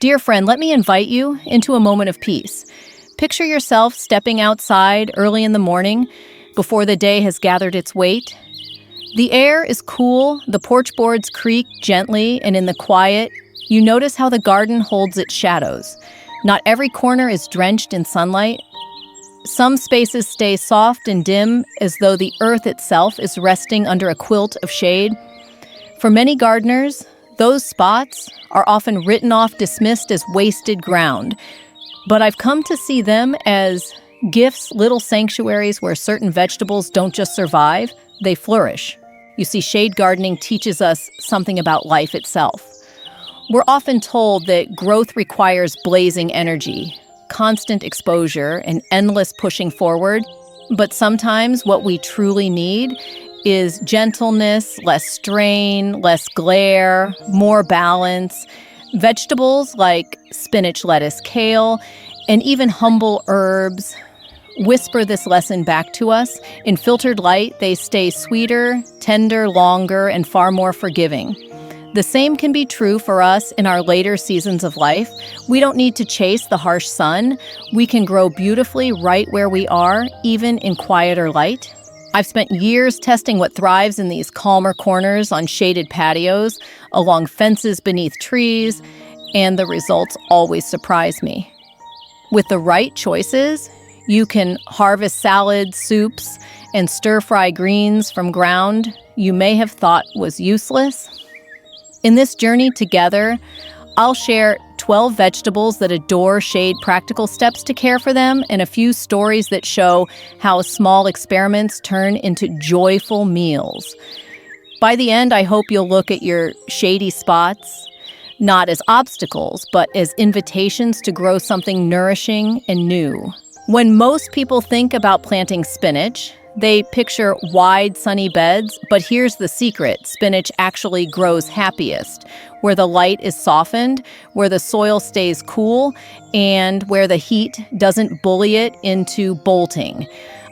Dear friend, let me invite you into a moment of peace. Picture yourself stepping outside early in the morning before the day has gathered its weight. The air is cool, the porch boards creak gently, and in the quiet, you notice how the garden holds its shadows. Not every corner is drenched in sunlight. Some spaces stay soft and dim, as though the earth itself is resting under a quilt of shade. For many gardeners, those spots are often written off, dismissed as wasted ground. But I've come to see them as gifts, little sanctuaries where certain vegetables don't just survive, they flourish. You see, shade gardening teaches us something about life itself. We're often told that growth requires blazing energy, constant exposure, and endless pushing forward. But sometimes what we truly need is gentleness, less strain, less glare, more balance. Vegetables like spinach, lettuce, kale, and even humble herbs whisper this lesson back to us. In filtered light, they stay sweeter, tender, longer, and far more forgiving. The same can be true for us in our later seasons of life. We don't need to chase the harsh sun. We can grow beautifully right where we are, even in quieter light. I've spent years testing what thrives in these calmer corners on shaded patios, along fences beneath trees, and the results always surprise me. With the right choices, you can harvest salads, soups, and stir-fry greens from ground you may have thought was useless. In this journey together, I'll share 12 vegetables that adore shade, practical steps to care for them, and a few stories that show how small experiments turn into joyful meals. By the end, I hope you'll look at your shady spots, not as obstacles, but as invitations to grow something nourishing and new. When most people think about planting spinach, they picture wide, sunny beds, but here's the secret. Spinach actually grows happiest where the light is softened, where the soil stays cool, and where the heat doesn't bully it into bolting.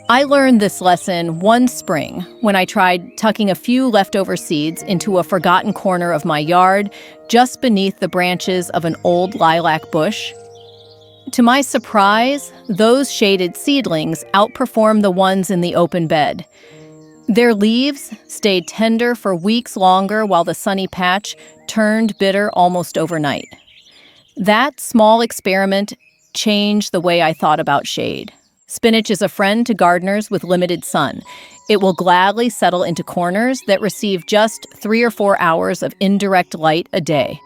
I learned this lesson one spring when I tried tucking a few leftover seeds into a forgotten corner of my yard, just beneath the branches of an old lilac bush. To my surprise, those shaded seedlings outperformed the ones in the open bed. Their leaves stayed tender for weeks longer while the sunny patch turned bitter almost overnight. That small experiment changed the way I thought about shade. Spinach is a friend to gardeners with limited sun. It will gladly settle into corners that receive just 3 or 4 hours of indirect light a day.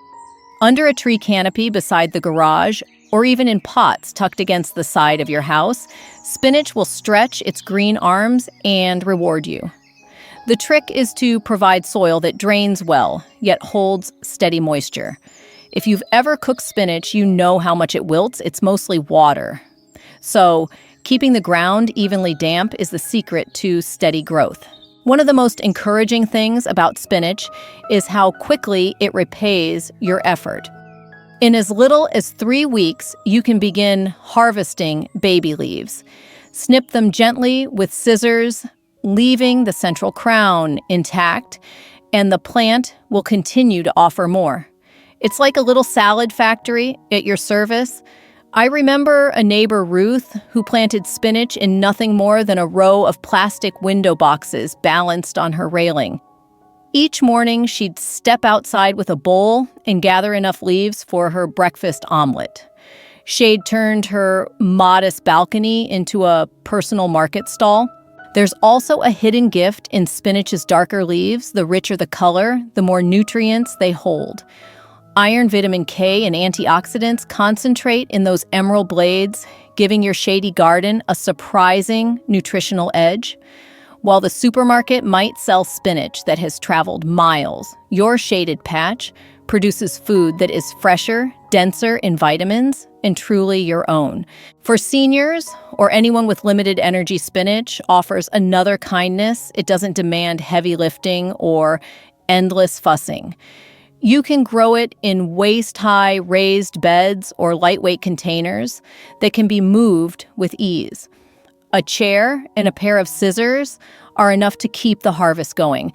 Under a tree canopy beside the garage, or even in pots tucked against the side of your house, spinach will stretch its green arms and reward you. The trick is to provide soil that drains well, yet holds steady moisture. If you've ever cooked spinach, you know how much it wilts. It's mostly water. So, keeping the ground evenly damp is the secret to steady growth. One of the most encouraging things about spinach is how quickly it repays your effort. In as little as 3 weeks, you can begin harvesting baby leaves. Snip them gently with scissors, leaving the central crown intact, and the plant will continue to offer more. It's like a little salad factory at your service. I remember a neighbor, Ruth, who planted spinach in nothing more than a row of plastic window boxes balanced on her railing. Each morning, she'd step outside with a bowl and gather enough leaves for her breakfast omelet. Shade turned her modest balcony into a personal market stall. There's also a hidden gift in spinach's darker leaves. The richer the color, the more nutrients they hold. Iron, vitamin K, and antioxidants concentrate in those emerald blades, giving your shady garden a surprising nutritional edge. While the supermarket might sell spinach that has traveled miles, your shaded patch produces food that is fresher, denser in vitamins, and truly your own. For seniors or anyone with limited energy, spinach offers another kindness. It doesn't demand heavy lifting or endless fussing. You can grow it in waist-high raised beds or lightweight containers that can be moved with ease. A chair and a pair of scissors are enough to keep the harvest going.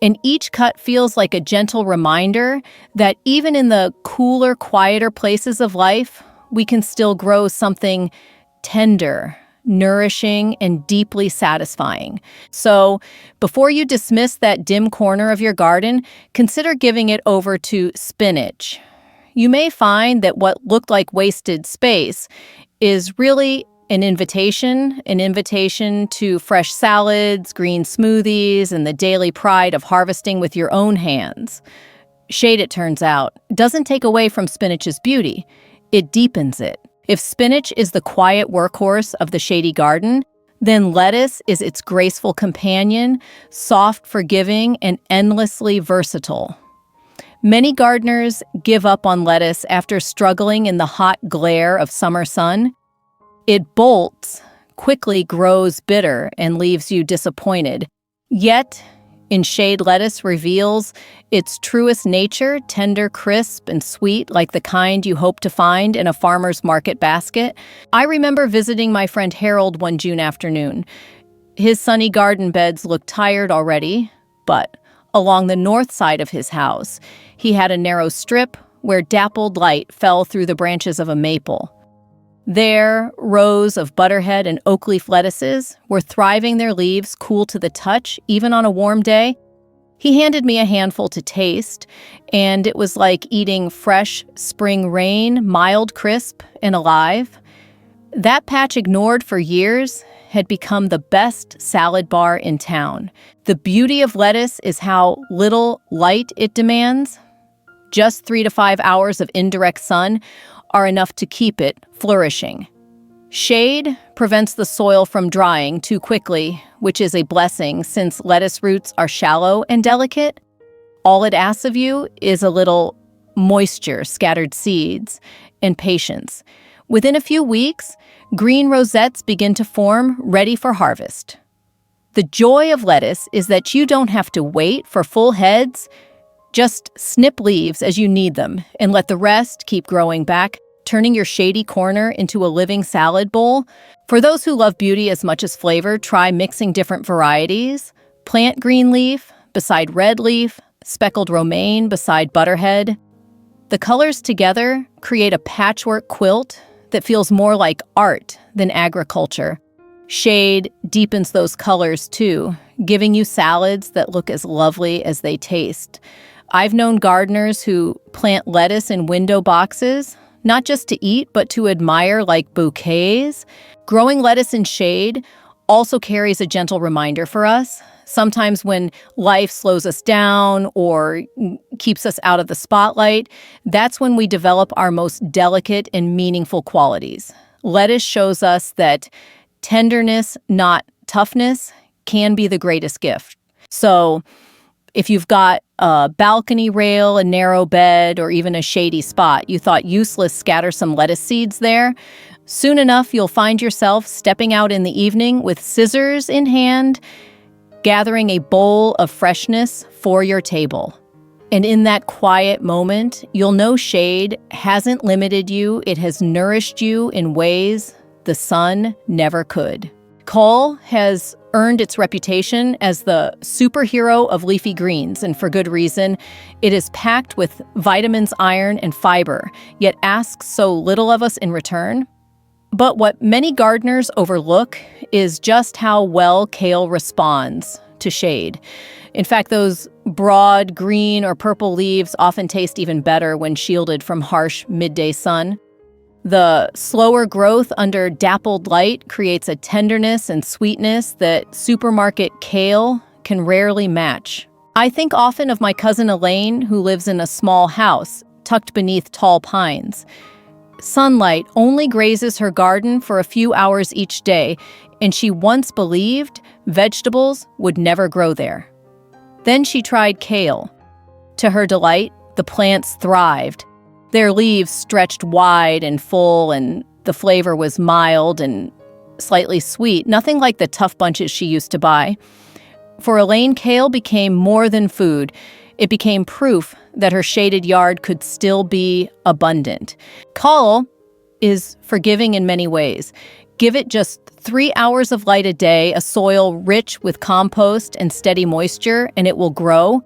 And each cut feels like a gentle reminder that even in the cooler, quieter places of life, we can still grow something tender, nourishing, and deeply satisfying. So, before you dismiss that dim corner of your garden, consider giving it over to spinach. You may find that what looked like wasted space is really an invitation to fresh salads, green smoothies, and the daily pride of harvesting with your own hands. Shade, it turns out, doesn't take away from spinach's beauty. It deepens it. If spinach is the quiet workhorse of the shady garden, then lettuce is its graceful companion, soft, forgiving, and endlessly versatile. Many gardeners give up on lettuce after struggling in the hot glare of summer sun. It bolts, quickly grows bitter, and leaves you disappointed. Yet, in shade, lettuce reveals its truest nature, tender, crisp, and sweet, like the kind you hope to find in a farmer's market basket. I remember visiting my friend Harold one June afternoon. His sunny garden beds looked tired already, but along the north side of his house, he had a narrow strip where dappled light fell through the branches of a maple. There, rows of butterhead and oak leaf lettuces were thriving, their leaves cool to the touch, even on a warm day. He handed me a handful to taste, and it was like eating fresh spring rain, mild, crisp, and alive. That patch, ignored for years, had become the best salad bar in town. The beauty of lettuce is how little light it demands. Just 3 to 5 hours of indirect sun are enough to keep it flourishing. Shade prevents the soil from drying too quickly, which is a blessing since lettuce roots are shallow and delicate. All it asks of you is a little moisture, scattered seeds, and patience. Within a few weeks, green rosettes begin to form, ready for harvest. The joy of lettuce is that you don't have to wait for full heads. Just snip leaves as you need them and let the rest keep growing back, turning your shady corner into a living salad bowl. For those who love beauty as much as flavor, try mixing different varieties. Plant green leaf beside red leaf, speckled romaine beside butterhead. The colors together create a patchwork quilt that feels more like art than agriculture. Shade deepens those colors too, giving you salads that look as lovely as they taste. I've known gardeners who plant lettuce in window boxes, not just to eat, but to admire like bouquets. Growing lettuce in shade also carries a gentle reminder for us. Sometimes when life slows us down or keeps us out of the spotlight, that's when we develop our most delicate and meaningful qualities. Lettuce shows us that tenderness, not toughness, can be the greatest gift. So, if you've got a balcony rail, a narrow bed, or even a shady spot you thought useless, scatter some lettuce seeds there. Soon enough, you'll find yourself stepping out in the evening with scissors in hand, gathering a bowl of freshness for your table. And in that quiet moment, you'll know shade hasn't limited you. It has nourished you in ways the sun never could. Kale has earned its reputation as the superhero of leafy greens, and for good reason. It is packed with vitamins, iron, and fiber, yet asks so little of us in return. But what many gardeners overlook is just how well kale responds to shade. In fact, those broad green or purple leaves often taste even better when shielded from harsh midday sun. The slower growth under dappled light creates a tenderness and sweetness that supermarket kale can rarely match. I think often of my cousin Elaine, who lives in a small house tucked beneath tall pines. Sunlight only grazes her garden for a few hours each day, and she once believed vegetables would never grow there. Then she tried kale. To her delight, the plants thrived. Their leaves stretched wide and full, and the flavor was mild and slightly sweet, nothing like the tough bunches she used to buy. For Elaine, kale became more than food. It became proof that her shaded yard could still be abundant. Kale is forgiving in many ways. Give it just 3 hours of light a day, a soil rich with compost and steady moisture, and it will grow.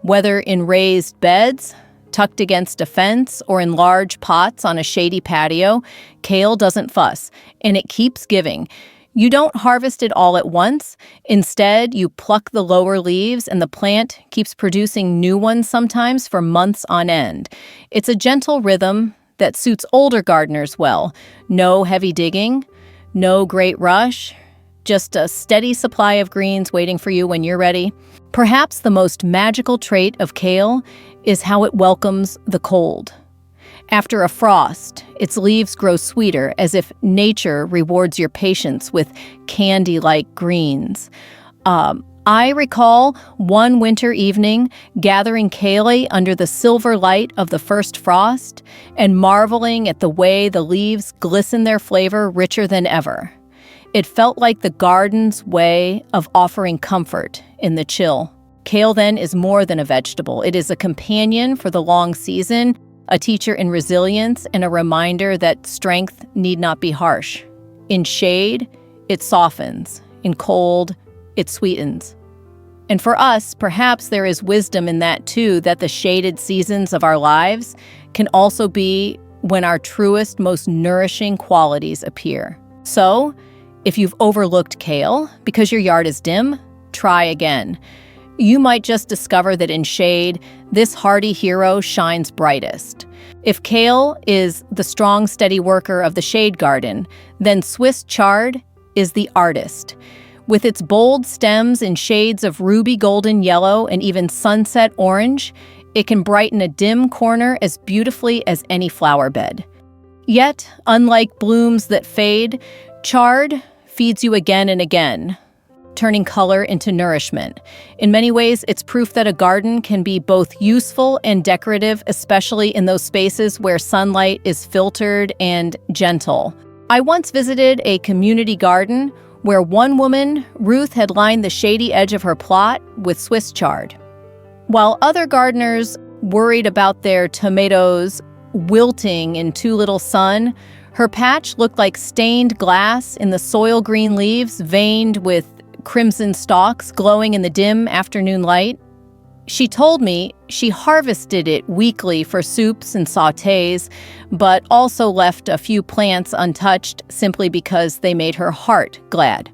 Whether in raised beds, tucked against a fence, or in large pots on a shady patio, kale doesn't fuss, and it keeps giving. You don't harvest it all at once. Instead, you pluck the lower leaves, and the plant keeps producing new ones sometimes for months on end. It's a gentle rhythm that suits older gardeners well. No heavy digging, no great rush, just a steady supply of greens waiting for you when you're ready. Perhaps the most magical trait of kale is how it welcomes the cold. After a frost, its leaves grow sweeter, as if nature rewards your patience with candy-like greens. I recall one winter evening gathering kale under the silver light of the first frost and marveling at the way the leaves glisten, their flavor richer than ever. It felt like the garden's way of offering comfort in the chill. Kale, then, is more than a vegetable. It is a companion for the long season, a teacher in resilience, and a reminder that strength need not be harsh. In shade, it softens. In cold, it sweetens. And for us, perhaps there is wisdom in that too, that the shaded seasons of our lives can also be when our truest, most nourishing qualities appear. So, if you've overlooked kale because your yard is dim, try again. You might just discover that in shade, this hardy hero shines brightest. If kale is the strong, steady worker of the shade garden, then Swiss chard is the artist. With its bold stems in shades of ruby golden yellow and even sunset orange, it can brighten a dim corner as beautifully as any flower bed. Yet, unlike blooms that fade, chard feeds you again and again, turning color into nourishment. In many ways, it's proof that a garden can be both useful and decorative, especially in those spaces where sunlight is filtered and gentle. I once visited a community garden where one woman, Ruth, had lined the shady edge of her plot with Swiss chard. While other gardeners worried about their tomatoes wilting in too little sun, her patch looked like stained glass in the soil green leaves veined with crimson stalks glowing in the dim afternoon light. She told me she harvested it weekly for soups and sautés, but also left a few plants untouched simply because they made her heart glad.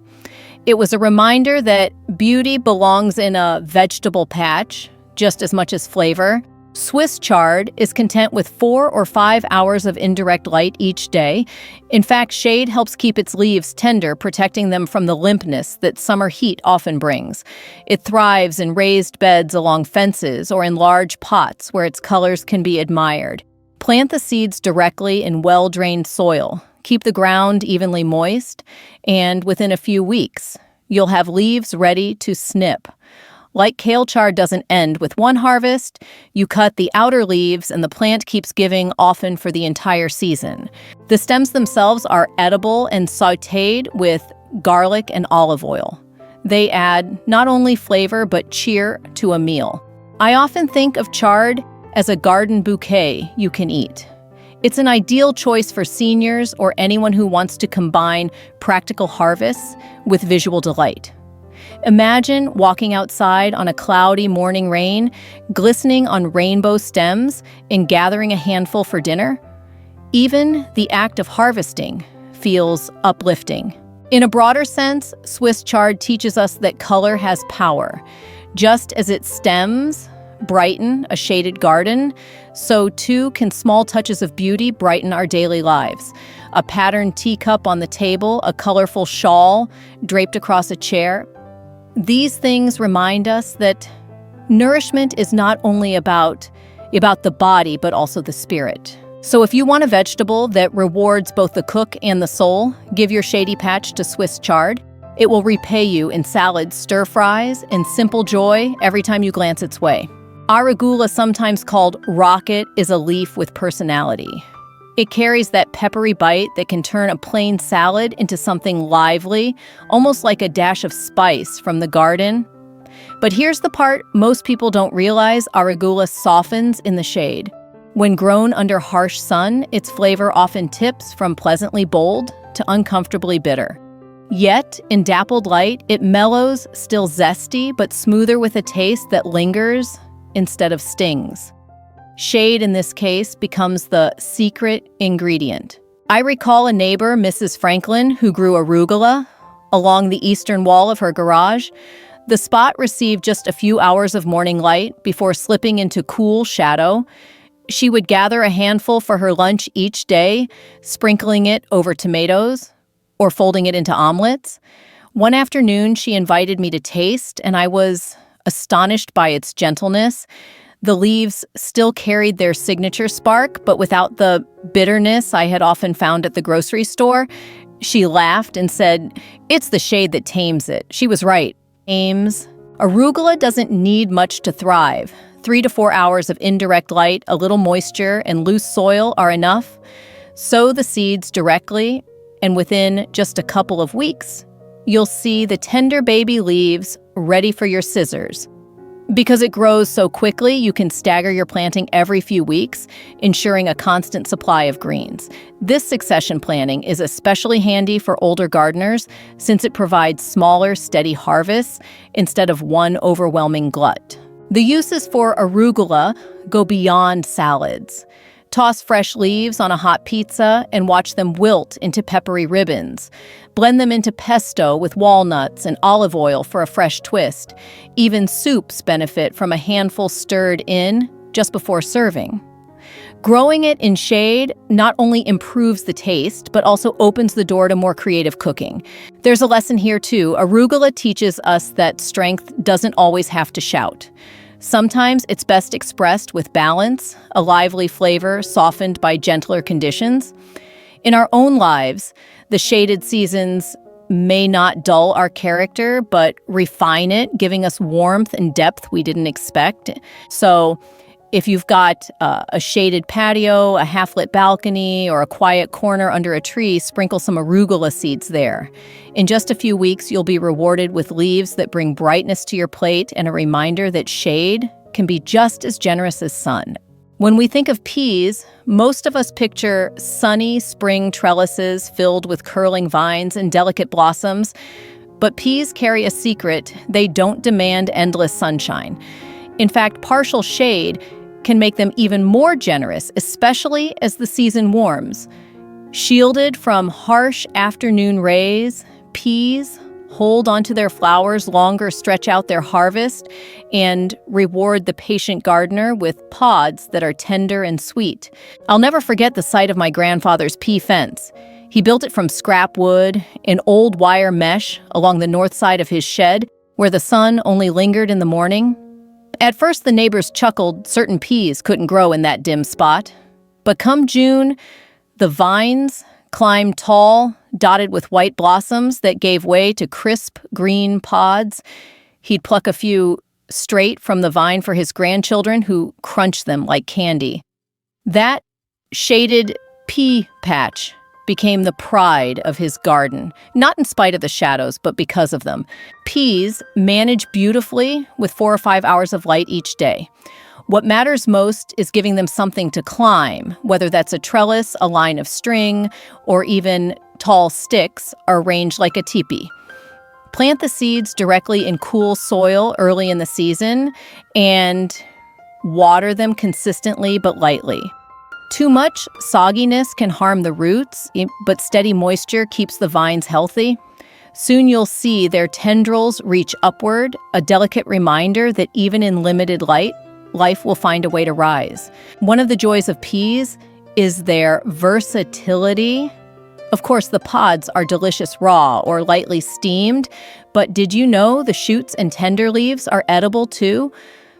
It was a reminder that beauty belongs in a vegetable patch just as much as flavor. Swiss chard is content with 4 or 5 hours of indirect light each day. In fact, shade helps keep its leaves tender, protecting them from the limpness that summer heat often brings. It thrives in raised beds along fences or in large pots where its colors can be admired. Plant the seeds directly in well-drained soil. Keep the ground evenly moist, and within a few weeks, you'll have leaves ready to snip. Like kale chard doesn't end with one harvest, you cut the outer leaves and the plant keeps giving, often for the entire season. The stems themselves are edible and sautéed with garlic and olive oil. They add not only flavor but cheer to a meal. I often think of chard as a garden bouquet you can eat. It's an ideal choice for seniors or anyone who wants to combine practical harvests with visual delight. Imagine walking outside on a cloudy morning rain, glistening on rainbow stems, and gathering a handful for dinner. Even the act of harvesting feels uplifting. In a broader sense, Swiss chard teaches us that color has power. Just as its stems brighten a shaded garden, so too can small touches of beauty brighten our daily lives. A patterned teacup on the table, a colorful shawl draped across a chair. These things remind us that nourishment is not only about the body, but also the spirit. So if you want a vegetable that rewards both the cook and the soul, give your shady patch to Swiss chard. It will repay you in salads, stir-fries, and simple joy every time you glance its way. Arugula, sometimes called rocket, is a leaf with personality. It carries that peppery bite that can turn a plain salad into something lively, almost like a dash of spice from the garden. But here's the part most people don't realize: arugula softens in the shade. When grown under harsh sun, its flavor often tips from pleasantly bold to uncomfortably bitter. Yet, in dappled light, it mellows, still zesty, but smoother with a taste that lingers instead of stings. Shade, in this case, becomes the secret ingredient. I recall a neighbor, Mrs. Franklin, who grew arugula along the eastern wall of her garage. The spot received just a few hours of morning light before slipping into cool shadow. She would gather a handful for her lunch each day, sprinkling it over tomatoes or folding it into omelets. One afternoon, she invited me to taste, and I was astonished by its gentleness. The leaves still carried their signature spark, but without the bitterness I had often found at the grocery store. She laughed and said, "It's the shade that tames it." She was right. Arugula doesn't need much to thrive. 3 to 4 hours of indirect light, a little moisture, and loose soil are enough. Sow the seeds directly, and within just a couple of weeks, you'll see the tender baby leaves ready for your scissors. Because it grows so quickly, you can stagger your planting every few weeks, ensuring a constant supply of greens. This succession planning is especially handy for older gardeners since it provides smaller, steady harvests instead of one overwhelming glut. The uses for arugula go beyond salads. Toss fresh leaves on a hot pizza and watch them wilt into peppery ribbons. Blend them into pesto with walnuts and olive oil for a fresh twist. Even soups benefit from a handful stirred in just before serving. Growing it in shade not only improves the taste, but also opens the door to more creative cooking. There's a lesson here too. Arugula teaches us that strength doesn't always have to shout. Sometimes it's best expressed with balance, a lively flavor softened by gentler conditions. In our own lives, the shaded seasons may not dull our character, but refine it, giving us warmth and depth we didn't expect. So if you've got a shaded patio, a half-lit balcony, or a quiet corner under a tree, sprinkle some arugula seeds there. In just a few weeks, you'll be rewarded with leaves that bring brightness to your plate and a reminder that shade can be just as generous as sun. When we think of peas, most of us picture sunny spring trellises filled with curling vines and delicate blossoms. But peas carry a secret: they don't demand endless sunshine. In fact, partial shade can make them even more generous, especially as the season warms. Shielded from harsh afternoon rays, peas hold onto their flowers longer, stretch out their harvest, and reward the patient gardener with pods that are tender and sweet. I'll never forget the sight of my grandfather's pea fence. He built it from scrap wood, an old wire mesh along the north side of his shed, where the sun only lingered in the morning. At first, the neighbors chuckled certain peas couldn't grow in that dim spot. But come June, the vines climbed tall, dotted with white blossoms that gave way to crisp green pods. He'd pluck a few straight from the vine for his grandchildren, who crunched them like candy. That shaded pea patch became the pride of his garden, not in spite of the shadows, but because of them. Peas manage beautifully with 4 or 5 hours of light each day. What matters most is giving them something to climb, whether that's a trellis, a line of string, or even tall sticks arranged like a teepee. Plant the seeds directly in cool soil early in the season and water them consistently but lightly. Too much sogginess can harm the roots, but steady moisture keeps the vines healthy. Soon you'll see their tendrils reach upward, a delicate reminder that even in limited light, life will find a way to rise. One of the joys of peas is their versatility. Of course, the pods are delicious raw or lightly steamed, but did you know the shoots and tender leaves are edible too?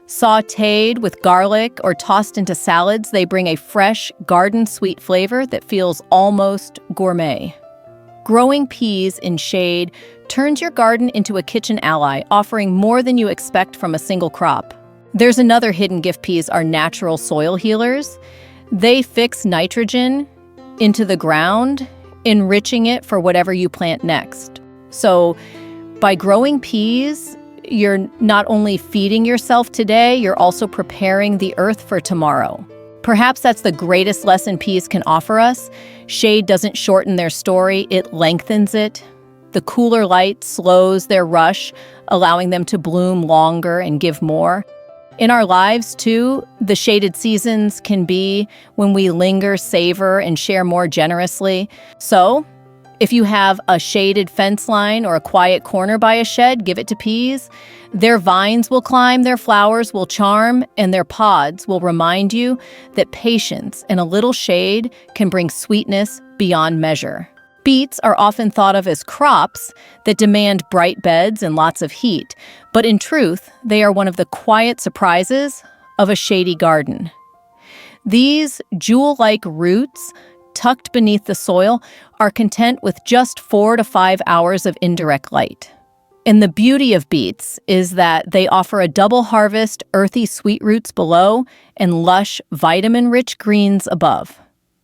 Sautéed with garlic or tossed into salads, they bring a fresh, garden-sweet flavor that feels almost gourmet. Growing peas in shade turns your garden into a kitchen ally, offering more than you expect from a single crop. There's another hidden gift. Peas are natural soil healers. They fix nitrogen into the ground, enriching it for whatever you plant next. So by growing peas, you're not only feeding yourself today, you're also preparing the earth for tomorrow. Perhaps that's the greatest lesson peas can offer us. Shade doesn't shorten their story, it lengthens it. The cooler light slows their rush, allowing them to bloom longer and give more. In our lives, too, the shaded seasons can be when we linger, savor, and share more generously. So, if you have a shaded fence line or a quiet corner by a shed, give it to peas. Their vines will climb, their flowers will charm, and their pods will remind you that patience and a little shade can bring sweetness beyond measure. Beets are often thought of as crops that demand bright beds and lots of heat, but in truth, they are one of the quiet surprises of a shady garden. These jewel-like roots, tucked beneath the soil, are content with just 4 to 5 hours of indirect light. And the beauty of beets is that they offer a double harvest, earthy sweet roots below and lush, vitamin-rich greens above.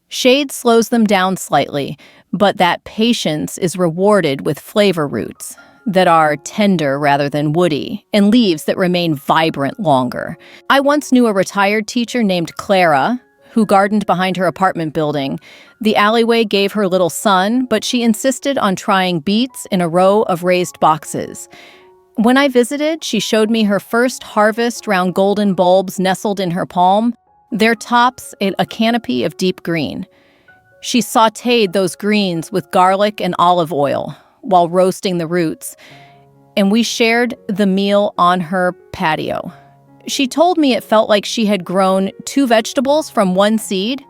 Shade slows them down slightly, but that patience is rewarded with flavor roots that are tender rather than woody, and leaves that remain vibrant longer. I once knew a retired teacher named Clara who gardened behind her apartment building. The alleyway gave her little sun, but she insisted on trying beets in a row of raised boxes. When I visited, she showed me her first harvest round golden bulbs nestled in her palm, their tops a canopy of deep green. She sautéed those greens with garlic and olive oil while roasting the roots, and we shared the meal on her patio. She told me it felt like she had grown 2 vegetables from 1 seed.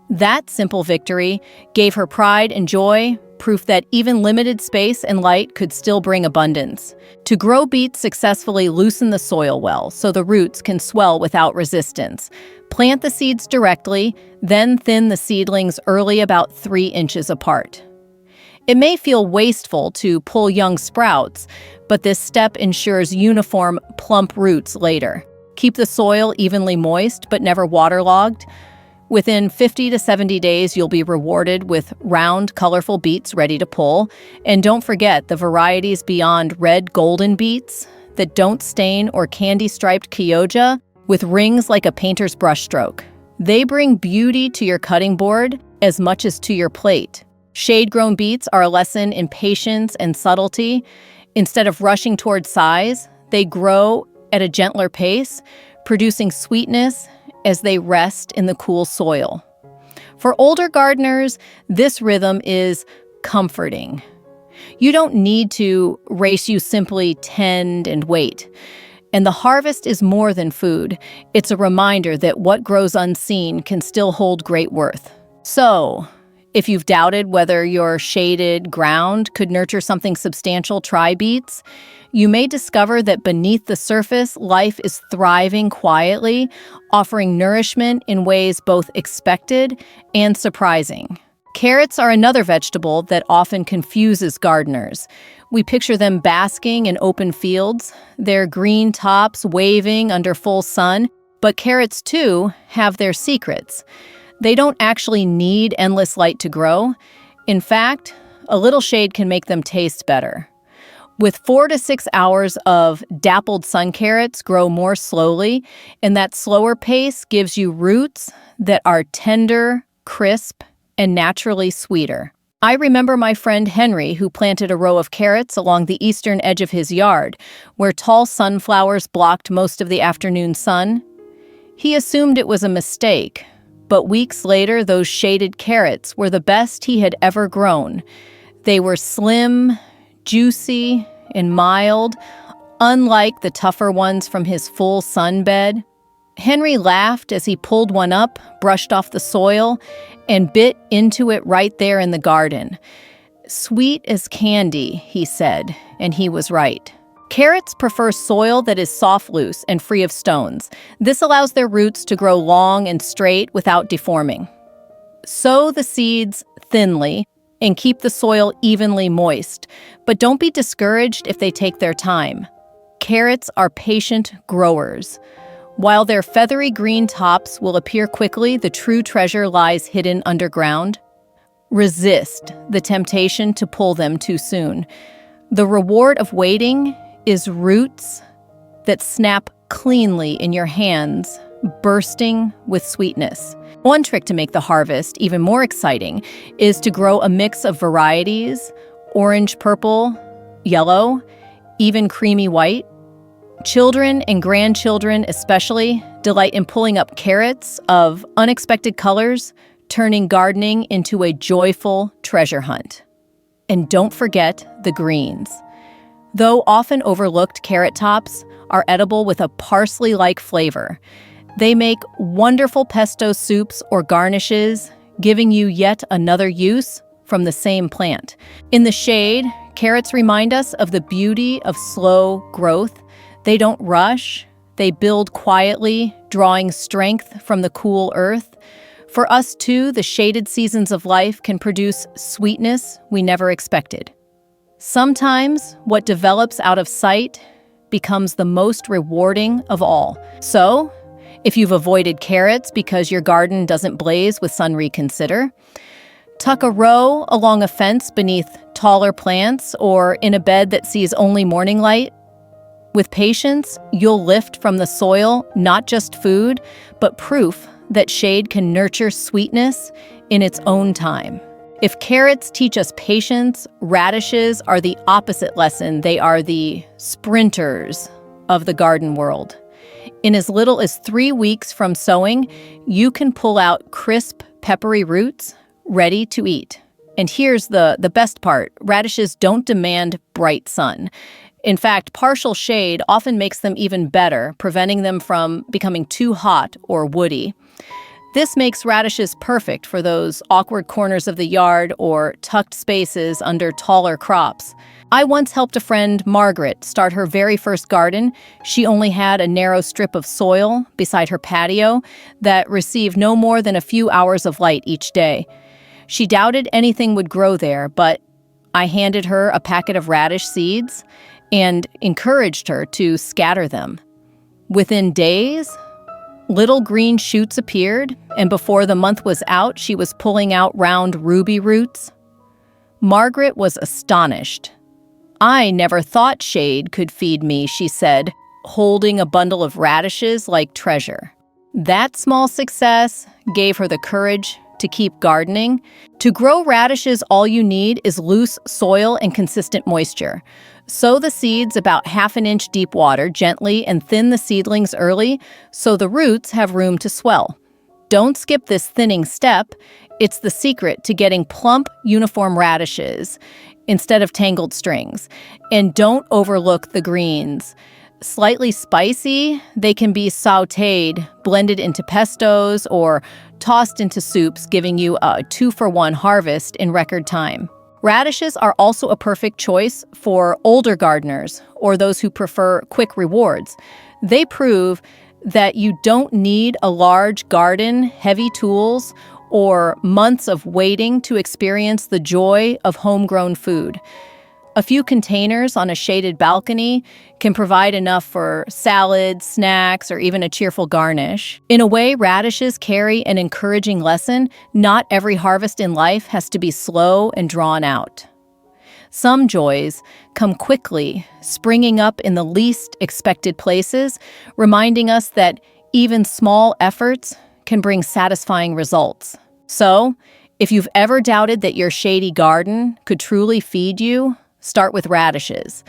That simple victory gave her pride and joy, proof that even limited space and light could still bring abundance. To grow beets successfully, loosen the soil well so the roots can swell without resistance. Plant the seeds directly, then thin the seedlings early, about 3 inches apart. It may feel wasteful to pull young sprouts, but this step ensures uniform, plump roots later. Keep the soil evenly moist but never waterlogged. Within 50 to 70 days, you'll be rewarded with round, colorful beets ready to pull. And don't forget the varieties beyond red golden beets that don't stain, or candy-striped kyoja with rings like a painter's brushstroke. They bring beauty to your cutting board as much as to your plate. Shade-grown beets are a lesson in patience and subtlety. Instead of rushing toward size, they grow at a gentler pace, producing sweetness as they rest in the cool soil. For older gardeners, this rhythm is comforting. You don't need to race, you simply tend and wait. And the harvest is more than food. It's a reminder that what grows unseen can still hold great worth. So, if you've doubted whether your shaded ground could nurture something substantial, try beets. You may discover that beneath the surface, life is thriving quietly, offering nourishment in ways both expected and surprising. Carrots are another vegetable that often confuses gardeners. We picture them basking in open fields, their green tops waving under full sun, but carrots, too, have their secrets. They don't actually need endless light to grow. In fact, a little shade can make them taste better. With 4 to 6 hours of dappled sun, carrots grow more slowly, and that slower pace gives you roots that are tender, crisp, and naturally sweeter. I remember my friend Henry, who planted a row of carrots along the eastern edge of his yard, where tall sunflowers blocked most of the afternoon sun. He assumed it was a mistake, but weeks later, those shaded carrots were the best he had ever grown. They were slim, juicy, and mild, unlike the tougher ones from his full sunbed. Henry laughed as he pulled one up, brushed off the soil, and bit into it right there in the garden. "Sweet as candy," he said, and he was right. Carrots prefer soil that is soft-loose and free of stones. This allows their roots to grow long and straight without deforming. Sow the seeds thinly and keep the soil evenly moist, but don't be discouraged if they take their time. Carrots are patient growers. While their feathery green tops will appear quickly, the true treasure lies hidden underground. Resist the temptation to pull them too soon. The reward of waiting is roots that snap cleanly in your hands bursting with sweetness. One trick to make the harvest even more exciting is to grow a mix of varieties: orange, purple, yellow, even creamy white. Children and grandchildren especially delight in pulling up carrots of unexpected colors, turning gardening into a joyful treasure hunt. And don't forget the greens. Though often overlooked, carrot tops are edible with a parsley-like flavor. They make wonderful pesto soups or garnishes, giving you yet another use from the same plant. In the shade, carrots remind us of the beauty of slow growth. They don't rush. They build quietly, drawing strength from the cool earth. For us too, the shaded seasons of life can produce sweetness we never expected. Sometimes what develops out of sight becomes the most rewarding of all. So, if you've avoided carrots because your garden doesn't blaze with sun, reconsider. Tuck a row along a fence beneath taller plants or in a bed that sees only morning light. With patience, you'll lift from the soil not just food, but proof that shade can nurture sweetness in its own time. If carrots teach us patience, radishes are the opposite lesson. They are the sprinters of the garden world. In as little as 3 weeks from sowing, you can pull out crisp, peppery roots ready to eat. And here's the best part. Radishes don't demand bright sun. In fact, partial shade often makes them even better, preventing them from becoming too hot or woody. This makes radishes perfect for those awkward corners of the yard or tucked spaces under taller crops. I once helped a friend, Margaret, start her very first garden. She only had a narrow strip of soil beside her patio that received no more than a few hours of light each day. She doubted anything would grow there, but I handed her a packet of radish seeds and encouraged her to scatter them. Within days, little green shoots appeared, and before the month was out, she was pulling out round ruby roots. Margaret was astonished. "I never thought shade could feed me," she said, holding a bundle of radishes like treasure. That small success gave her the courage to keep gardening. To grow radishes, all you need is loose soil and consistent moisture. Sow the seeds about 1/2 inch deep water gently and thin the seedlings early so the roots have room to swell. Don't skip this thinning step. It's the secret to getting plump, uniform radishes instead of tangled strings. And don't overlook the greens. Slightly spicy, they can be sautéed, blended into pestos, or tossed into soups, giving you a 2-for-1 harvest in record time. Radishes are also a perfect choice for older gardeners or those who prefer quick rewards. They prove that you don't need a large garden, heavy tools, or months of waiting to experience the joy of homegrown food. A few containers on a shaded balcony can provide enough for salads, snacks, or even a cheerful garnish. In a way, radishes carry an encouraging lesson. Not every harvest in life has to be slow and drawn out. Some joys come quickly, springing up in the least expected places, reminding us that even small efforts can bring satisfying results. So, if you've ever doubted that your shady garden could truly feed you, start with radishes.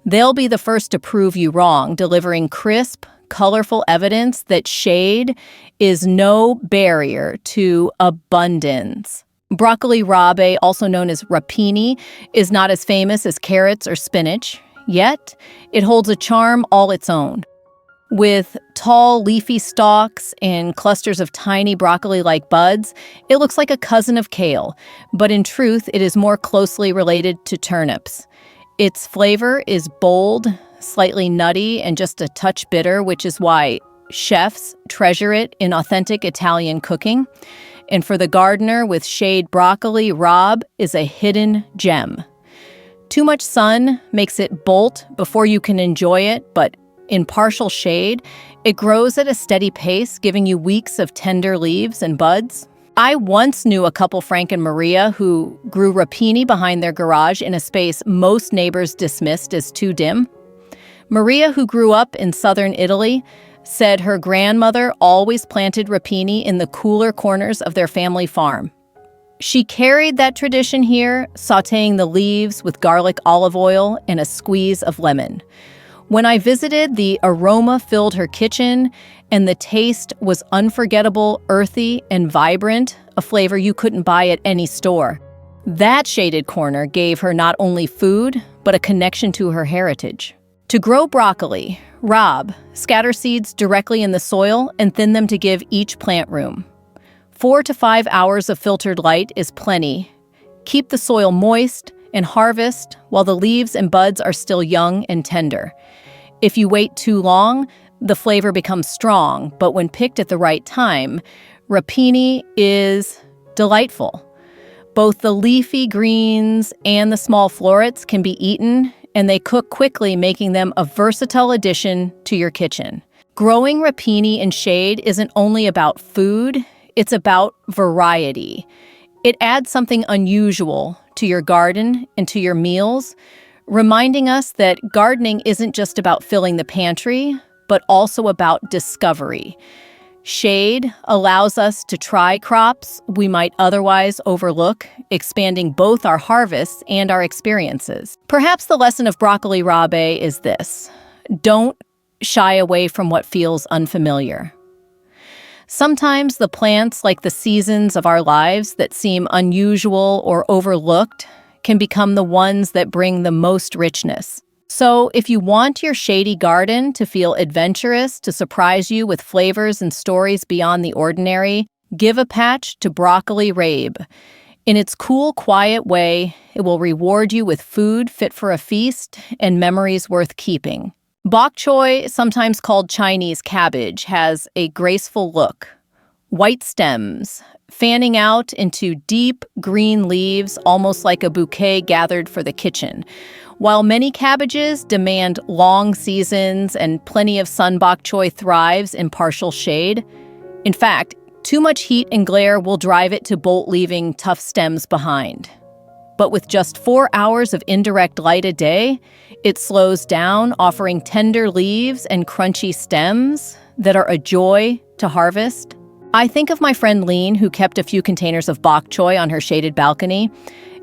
They'll be the first to prove you wrong, delivering crisp, colorful evidence that shade is no barrier to abundance. Broccoli rabe, also known as rapini, is not as famous as carrots or spinach, yet it holds a charm all its own. With tall, leafy stalks and clusters of tiny broccoli-like buds, it looks like a cousin of kale, but in truth, it is more closely related to turnips. Its flavor is bold, slightly nutty, and just a touch bitter, which is why chefs treasure it in authentic Italian cooking. And for the gardener with shade broccoli, rabe is a hidden gem. Too much sun makes it bolt before you can enjoy it, but in partial shade, it grows at a steady pace, giving you weeks of tender leaves and buds. I once knew a couple, Frank and Maria, who grew rapini behind their garage in a space most neighbors dismissed as too dim. Maria, who grew up in southern Italy, said her grandmother always planted rapini in the cooler corners of their family farm. She carried that tradition here, sautéing the leaves with garlic olive oil and a squeeze of lemon. When I visited, the aroma filled her kitchen, and the taste was unforgettable, earthy, and vibrant, a flavor you couldn't buy at any store. That shaded corner gave her not only food, but a connection to her heritage. To grow broccoli, Rob, scatter seeds directly in the soil and thin them to give each plant room. 4 to 5 hours of filtered light is plenty. Keep the soil moist and harvest while the leaves and buds are still young and tender. If you wait too long, the flavor becomes strong, but when picked at the right time, rapini is delightful. Both the leafy greens and the small florets can be eaten, and they cook quickly, making them a versatile addition to your kitchen. Growing rapini in shade isn't only about food, it's about variety. It adds something unusual to your garden and to your meals, reminding us that gardening isn't just about filling the pantry, but also about discovery. Shade allows us to try crops we might otherwise overlook, expanding both our harvests and our experiences. Perhaps the lesson of broccoli rabe is this: don't shy away from what feels unfamiliar. Sometimes the plants, like the seasons of our lives that seem unusual or overlooked, can become the ones that bring the most richness. So if you want your shady garden to feel adventurous, to surprise you with flavors and stories beyond the ordinary, give a patch to broccoli rabe. In its cool, quiet way, it will reward you with food fit for a feast and memories worth keeping. Bok choy, sometimes called Chinese cabbage, has a graceful look. White stems, fanning out into deep green leaves, almost like a bouquet gathered for the kitchen. While many cabbages demand long seasons and plenty of sun, bok choy thrives in partial shade. In fact, too much heat and glare will drive it to bolt, leaving tough stems behind. But with just 4 hours of indirect light a day, it slows down, offering tender leaves and crunchy stems that are a joy to harvest. I think of my friend Lean, who kept a few containers of bok choy on her shaded balcony.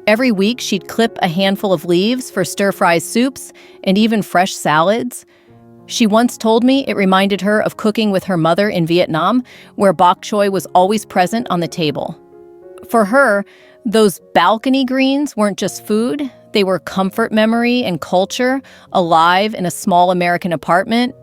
Every week, she'd clip a handful of leaves for stir-fry soups and even fresh salads. She once told me it reminded her of cooking with her mother in Vietnam, where bok choy was always present on the table. For her, those balcony greens weren't just food, they were comfort, memory, and culture, alive in a small American apartment.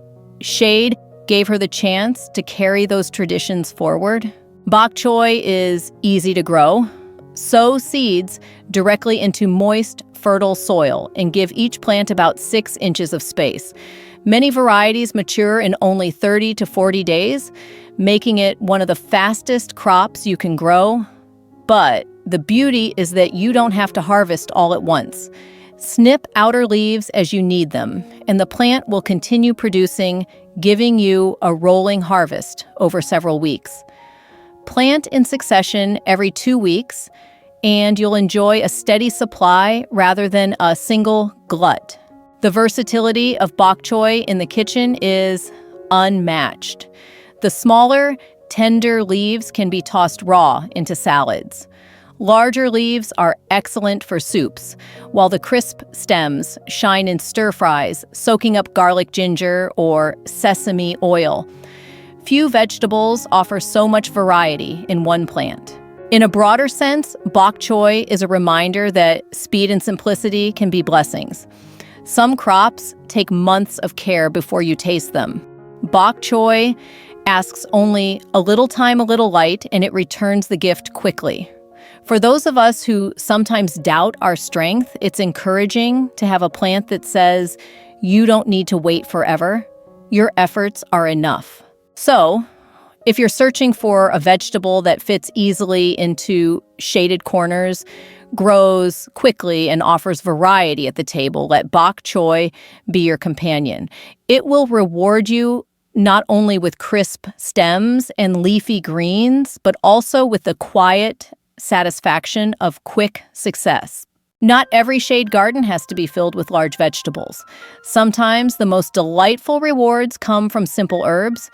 Shade gave her the chance to carry those traditions forward. Bok choy is easy to grow. Sow seeds directly into moist, fertile soil and give each plant about 6 inches of space. Many varieties mature in only 30 to 40 days, making it one of the fastest crops you can grow. But the beauty is that you don't have to harvest all at once. Snip outer leaves as you need them, and the plant will continue producing, giving you a rolling harvest over several weeks. Plant in succession every 2 weeks, and you'll enjoy a steady supply rather than a single glut. The versatility of bok choy in the kitchen is unmatched. The smaller, tender leaves can be tossed raw into salads. Larger leaves are excellent for soups, while the crisp stems shine in stir-fries, soaking up garlic, ginger, or sesame oil. Few vegetables offer so much variety in one plant. In a broader sense, bok choy is a reminder that speed and simplicity can be blessings. Some crops take months of care before you taste them. Bok choy asks only a little time, a little light, and it returns the gift quickly. For those of us who sometimes doubt our strength, it's encouraging to have a plant that says, you don't need to wait forever. Your efforts are enough. So, if you're searching for a vegetable that fits easily into shaded corners, grows quickly, and offers variety at the table, let bok choy be your companion. It will reward you not only with crisp stems and leafy greens, but also with the quiet satisfaction of quick success. Not every shade garden has to be filled with large vegetables. Sometimes the most delightful rewards come from simple herbs.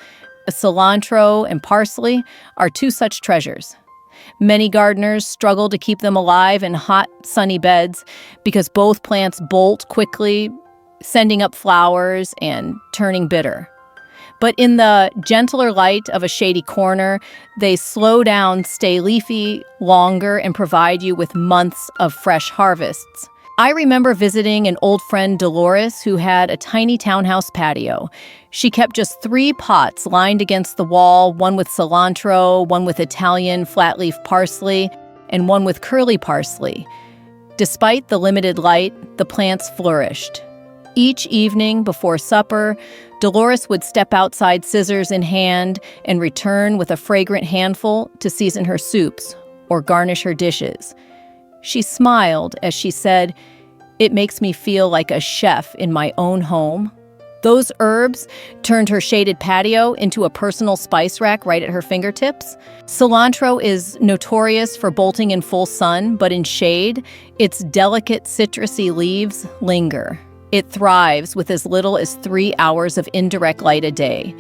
Cilantro and parsley are two such treasures. Many gardeners struggle to keep them alive in hot, sunny beds because both plants bolt quickly, sending up flowers and turning bitter. But in the gentler light of a shady corner, they slow down, stay leafy longer, and provide you with months of fresh harvests. I remember visiting an old friend, Dolores, who had a tiny townhouse patio. She kept just 3 pots lined against the wall, one with cilantro, one with Italian flat-leaf parsley, and one with curly parsley. Despite the limited light, the plants flourished. Each evening before supper, Dolores would step outside, scissors in hand, and return with a fragrant handful to season her soups or garnish her dishes. She smiled as she said, "It makes me feel like a chef in my own home." Those herbs turned her shaded patio into a personal spice rack right at her fingertips. Cilantro is notorious for bolting in full sun, but in shade, its delicate citrusy leaves linger. It thrives with as little as 3 hours of indirect light a day.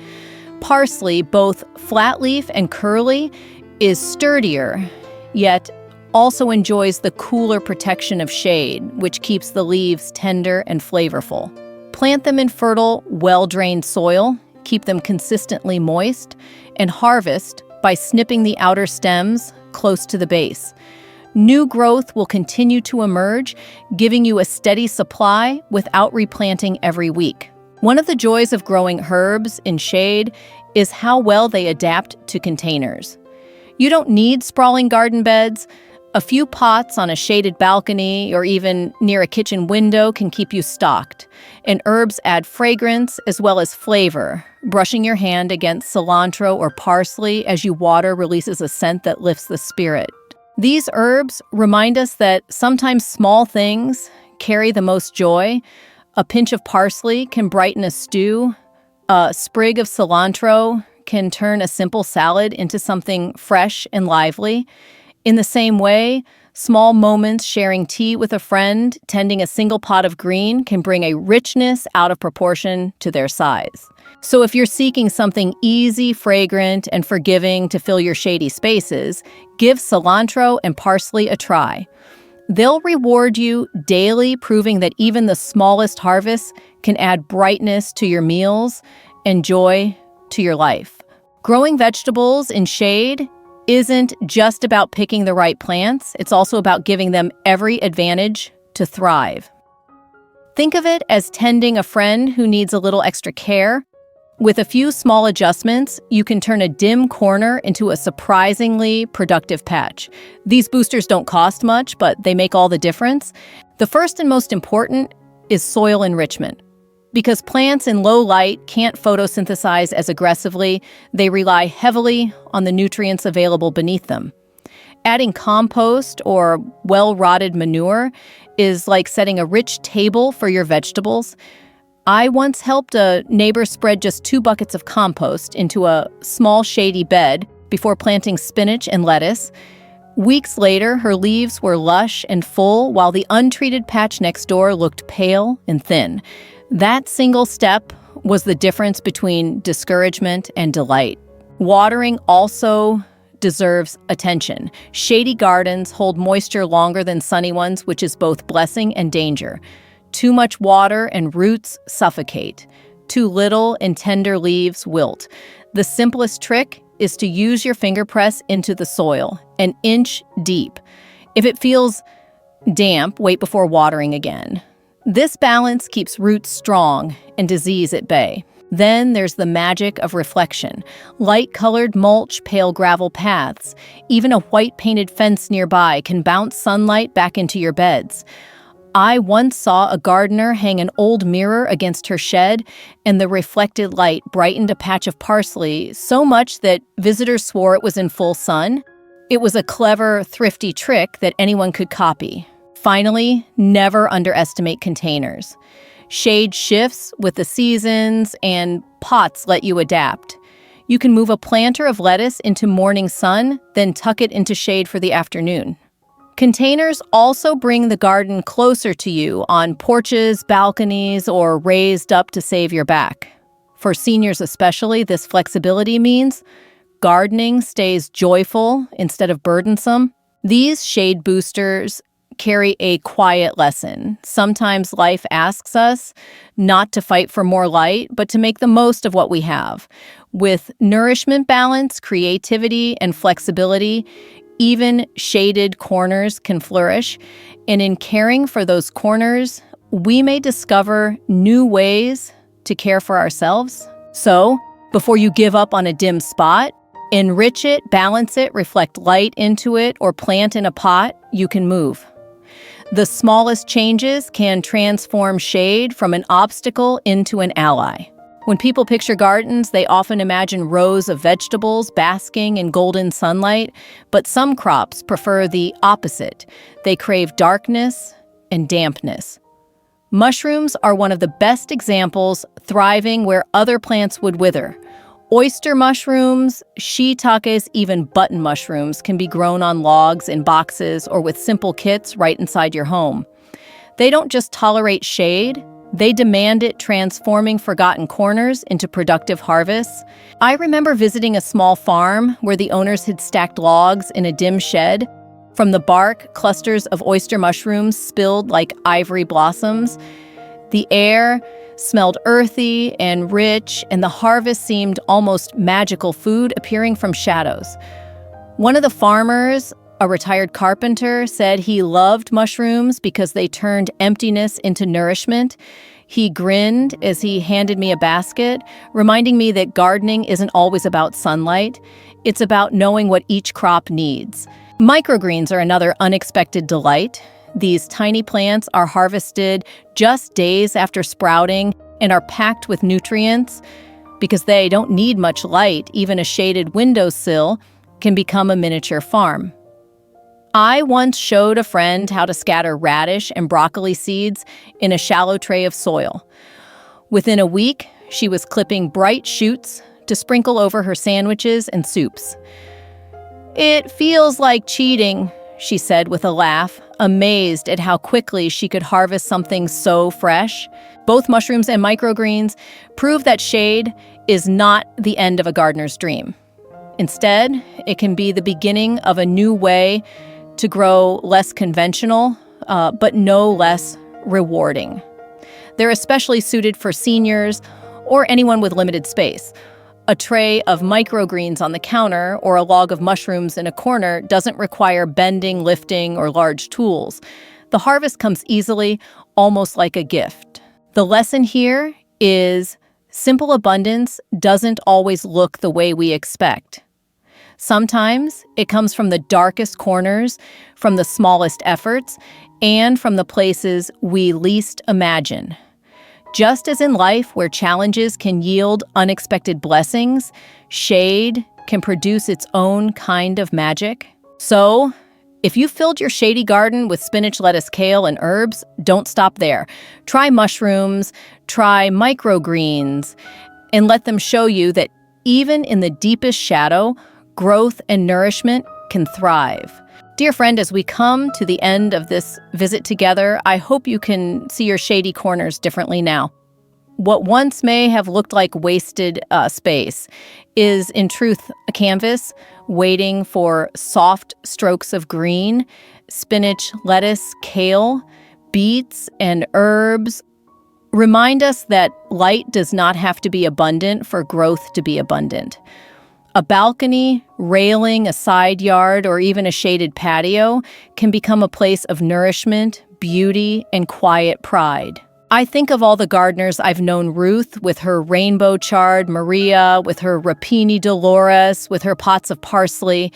Parsley, both flat leaf and curly, is sturdier, yet also enjoys the cooler protection of shade, which keeps the leaves tender and flavorful. Plant them in fertile, well-drained soil, keep them consistently moist, and harvest by snipping the outer stems close to the base. New growth will continue to emerge, giving you a steady supply without replanting every week. One of the joys of growing herbs in shade is how well they adapt to containers. You don't need sprawling garden beds. A few pots on a shaded balcony or even near a kitchen window can keep you stocked. And herbs add fragrance as well as flavor. Brushing your hand against cilantro or parsley as you water releases a scent that lifts the spirit. These herbs remind us that sometimes small things carry the most joy. A pinch of parsley can brighten a stew. A sprig of cilantro can turn a simple salad into something fresh and lively. In the same way, small moments sharing tea with a friend, tending a single pot of green can bring a richness out of proportion to their size. So if you're seeking something easy, fragrant, and forgiving to fill your shady spaces, give cilantro and parsley a try. They'll reward you daily, proving that even the smallest harvests can add brightness to your meals and joy to your life. Growing vegetables in shade isn't just about picking the right plants, it's also about giving them every advantage to thrive. Think of it as tending a friend who needs a little extra care. With a few small adjustments, you can turn a dim corner into a surprisingly productive patch. These boosters don't cost much, but they make all the difference. The first and most important is soil enrichment. Because plants in low light can't photosynthesize as aggressively, they rely heavily on the nutrients available beneath them. Adding compost or well-rotted manure is like setting a rich table for your vegetables. I once helped a neighbor spread just 2 buckets of compost into a small shady bed before planting spinach and lettuce. Weeks later, her leaves were lush and full, while the untreated patch next door looked pale and thin. That single step was the difference between discouragement and delight. Watering also deserves attention. Shady gardens hold moisture longer than sunny ones, which is both blessing and danger. Too much water and roots suffocate. Too little and tender leaves wilt. The simplest trick is to use your finger press into the soil, an inch deep. If it feels damp, wait before watering again. This balance keeps roots strong and disease at bay. Then there's the magic of reflection. Light-colored mulch, pale gravel paths. Even a white-painted fence nearby can bounce sunlight back into your beds. I once saw a gardener hang an old mirror against her shed, and the reflected light brightened a patch of parsley so much that visitors swore it was in full sun. It was a clever, thrifty trick that anyone could copy. Finally, never underestimate containers. Shade shifts with the seasons, and pots let you adapt. You can move a planter of lettuce into morning sun, then tuck it into shade for the afternoon. Containers also bring the garden closer to you on porches, balconies, or raised up to save your back. For seniors especially, this flexibility means gardening stays joyful instead of burdensome. These shade boosters carry a quiet lesson. Sometimes life asks us not to fight for more light, but to make the most of what we have. With nourishment balance, creativity, and flexibility, even shaded corners can flourish. And in caring for those corners, we may discover new ways to care for ourselves. So, before you give up on a dim spot, enrich it, balance it, reflect light into it, or plant in a pot you can move. The smallest changes can transform shade from an obstacle into an ally. When people picture gardens, they often imagine rows of vegetables basking in golden sunlight, but some crops prefer the opposite. They crave darkness and dampness. Mushrooms are one of the best examples, thriving where other plants would wither. Oyster mushrooms, shiitakes, even button mushrooms can be grown on logs, in boxes, or with simple kits right inside your home. They don't just tolerate shade, they demand it, transforming forgotten corners into productive harvests. I remember visiting a small farm where the owners had stacked logs in a dim shed. From the bark, clusters of oyster mushrooms spilled like ivory blossoms. The air smelled earthy and rich, and the harvest seemed almost magical, food appearing from shadows. One of the farmers, a retired carpenter, said he loved mushrooms because they turned emptiness into nourishment. He grinned as he handed me a basket, reminding me that gardening isn't always about sunlight. It's about knowing what each crop needs. Microgreens are another unexpected delight. These tiny plants are harvested just days after sprouting and are packed with nutrients. Because they don't need much light, even a shaded windowsill can become a miniature farm. I once showed a friend how to scatter radish and broccoli seeds in a shallow tray of soil. Within a week, she was clipping bright shoots to sprinkle over her sandwiches and soups. "It feels like cheating," she said with a laugh, amazed at how quickly she could harvest something so fresh. Both mushrooms and microgreens prove that shade is not the end of a gardener's dream. Instead, it can be the beginning of a new way to grow, less conventional, but no less rewarding. They're especially suited for seniors or anyone with limited space. A tray of microgreens on the counter or a log of mushrooms in a corner doesn't require bending, lifting, or large tools. The harvest comes easily, almost like a gift. The lesson here is simple abundance doesn't always look the way we expect. Sometimes it comes from the darkest corners, from the smallest efforts, and from the places we least imagine. Just as in life, where challenges can yield unexpected blessings, shade can produce its own kind of magic. So, if you filled your shady garden with spinach, lettuce, kale, and herbs, don't stop there. Try mushrooms, try microgreens, and let them show you that even in the deepest shadow, growth and nourishment can thrive. Dear friend, as we come to the end of this visit together, I hope you can see your shady corners differently now. What once may have looked like wasted space is, in truth, a canvas waiting for soft strokes of green. Spinach, lettuce, kale, beets, and herbs remind us that light does not have to be abundant for growth to be abundant. A balcony, railing, a side yard, or even a shaded patio can become a place of nourishment, beauty, and quiet pride. I think of all the gardeners I've known: Ruth with her rainbow chard, Maria with her rapini dolores, with her pots of parsley.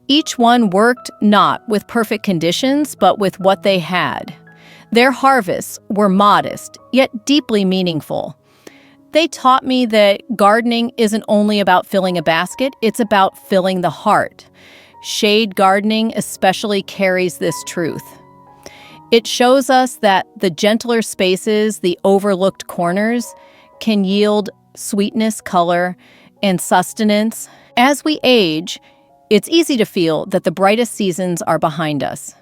Each one worked not with perfect conditions, but with what they had. Their harvests were modest, yet deeply meaningful. They taught me that gardening isn't only about filling a basket, it's about filling the heart. Shade gardening especially carries this truth. It shows us that the gentler spaces, the overlooked corners, can yield sweetness, color, and sustenance. As we age, It's easy to feel that the brightest seasons are behind us.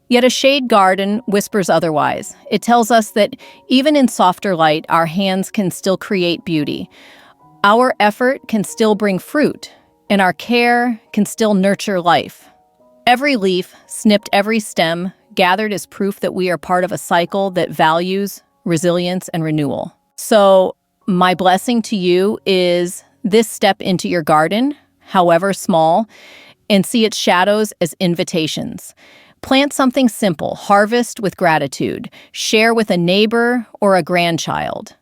Yet a shade garden whispers otherwise. It tells us that even in softer light, our hands can still create beauty. Our effort can still bring fruit, and our care can still nurture life. Every leaf, snipped every stem, gathered is proof that we are part of a cycle that values resilience and renewal. So, my blessing to you is this: step into your garden, however small, and see its shadows as invitations. Plant something simple, harvest with gratitude, share with a neighbor or a grandchild.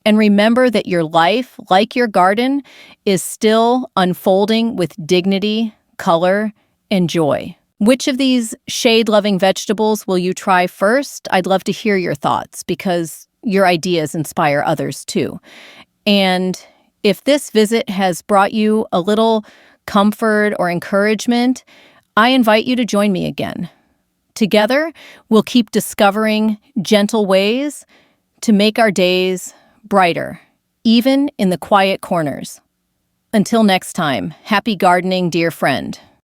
And remember that your life, like your garden, is still unfolding with dignity, color, and joy. Which of these shade-loving vegetables will you try first? I'd love to hear your thoughts because your ideas inspire others too. And if this visit has brought you a little comfort or encouragement, I invite you to join me again. Together, we'll keep discovering gentle ways to make our days brighter, even in the quiet corners. Until next time, happy gardening, dear friend.